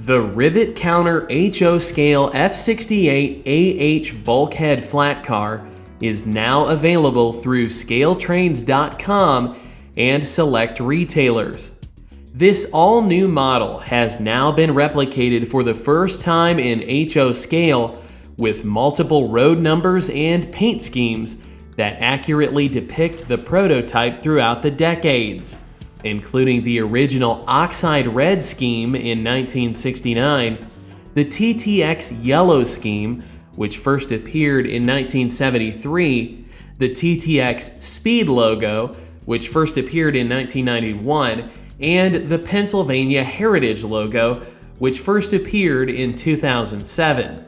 The Rivet Counter HO Scale F68AH Bulkhead Flat Car is now available through ScaleTrains.com and select retailers. This all-new model has now been replicated for the first time in HO scale with multiple road numbers and paint schemes that accurately depict the prototype throughout the decades, including the original Oxide Red scheme in 1969, the TTX Yellow scheme, which first appeared in 1973, the TTX Speed Logo, which first appeared in 1991, and the Pennsylvania Heritage logo, which first appeared in 2007.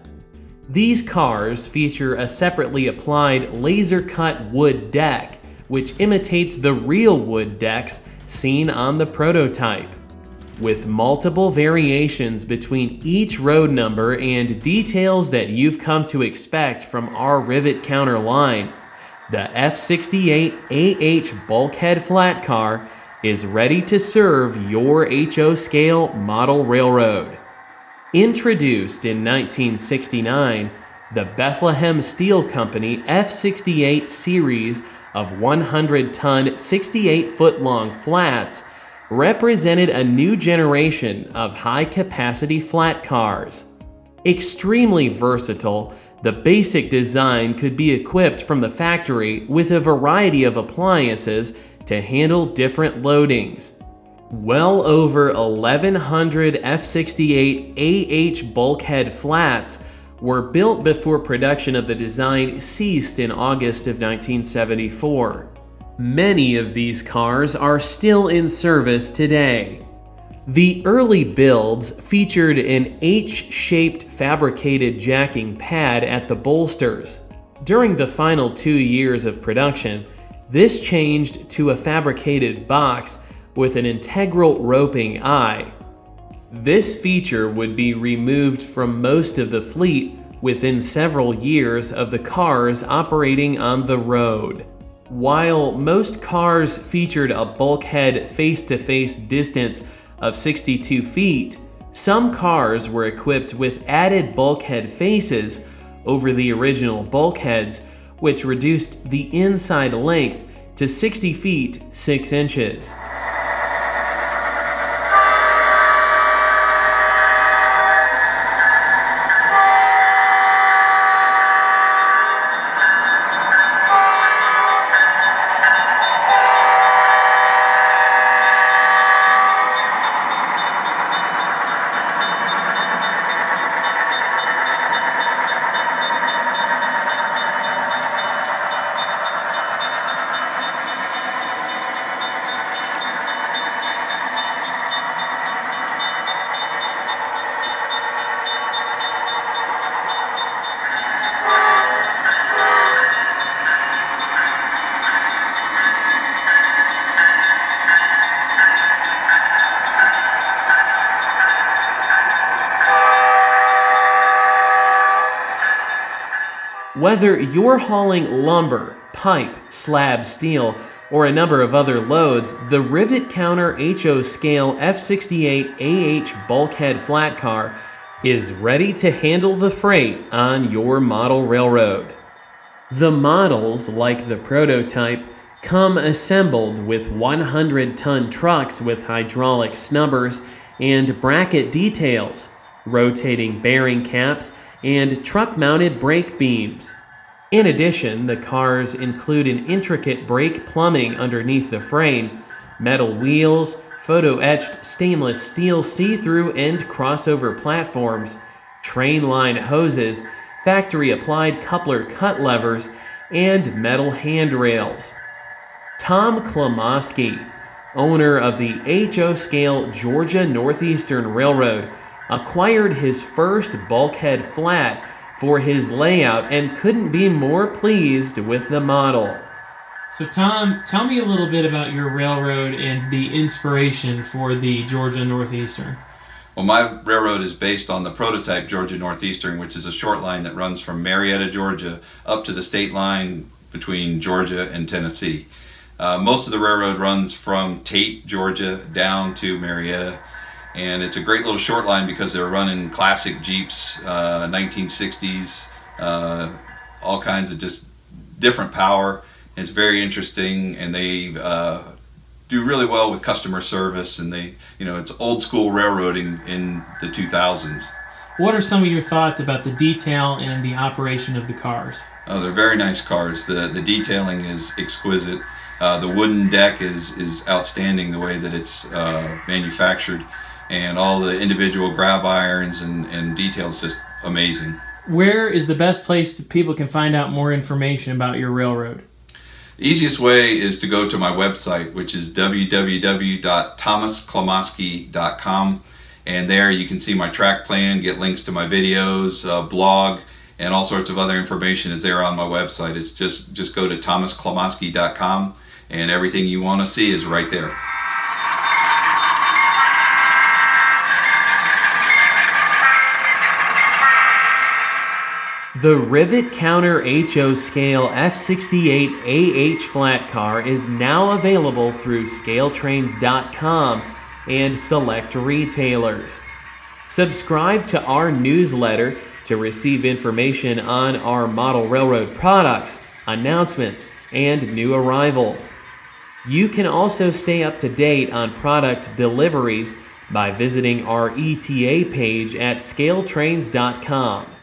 These cars feature a separately applied laser-cut wood deck, which imitates the real wood decks seen on the prototype. With multiple variations between each road number and details that you've come to expect from our Rivet Counter line, the F68AH Bulkhead Flat Car is ready to serve your HO scale model railroad. Introduced in 1969, the Bethlehem Steel Company F68 series of 100-ton, 68-foot-long flats represented a new generation of high-capacity flat cars. Extremely versatile, the basic design could be equipped from the factory with a variety of appliances to handle different loadings. Well over 1,100 F68AH Bulkhead flats were built before production of the design ceased in August of 1974. Many of these cars are still in service today. The early builds featured an H-shaped fabricated jacking pad at the bolsters. During the final 2 years of production, this changed to a fabricated box with an integral roping eye. This feature would be removed from most of the fleet within several years of the cars operating on the road. While most cars featured a bulkhead face-to-face distance of 62 feet, some cars were equipped with added bulkhead faces over the original bulkheads, which reduced the inside length to 60 feet 6 inches. Whether you're hauling lumber, pipe, slab, steel, or a number of other loads, the Rivet Counter HO Scale F68AH Bulkhead Flat Car is ready to handle the freight on your model railroad. The models, like the prototype, come assembled with 100-ton trucks with hydraulic snubbers and bracket details, rotating bearing caps, and truck-mounted brake beams. In addition, the cars include an intricate brake plumbing underneath the frame, metal wheels, photo-etched stainless steel see-through and crossover platforms, train line hoses, factory-applied coupler cut levers, and metal handrails. Tom Klomoski, owner of the HO Scale Georgia Northeastern Railroad, acquired his first bulkhead flat for his layout and couldn't be more pleased with the model. So Tom, tell me a little bit about your railroad and the inspiration for the Georgia Northeastern. Well, my railroad is based on the prototype Georgia Northeastern, which is a short line that runs from Marietta, Georgia, up to the state line between Georgia and Tennessee. Most of the railroad runs from Tate, Georgia, down to Marietta. And it's a great little short line because they're running classic Jeeps, 1960s, all kinds of just different power. It's very interesting, and they do really well with customer service, and it's old school railroading in the 2000s. What are some of your thoughts about the detail and the operation of the cars? Oh, they're very nice cars. The detailing is exquisite. The wooden deck is outstanding the way that it's manufactured, and all the individual grab irons and details just amazing. Where is the best place people can find out more information about your railroad? The easiest way is to go to my website, which is www.thomasklamosky.com, and there you can see my track plan, get links to my videos, blog, and all sorts of other information is there on my website. It's just go to thomasklamosky.com, and everything you want to see is right there. The Rivet Counter HO Scale F68AH Flat Car is now available through ScaleTrains.com and select retailers. Subscribe to our newsletter to receive information on our model railroad products, announcements, and new arrivals. You can also stay up to date on product deliveries by visiting our ETA page at ScaleTrains.com.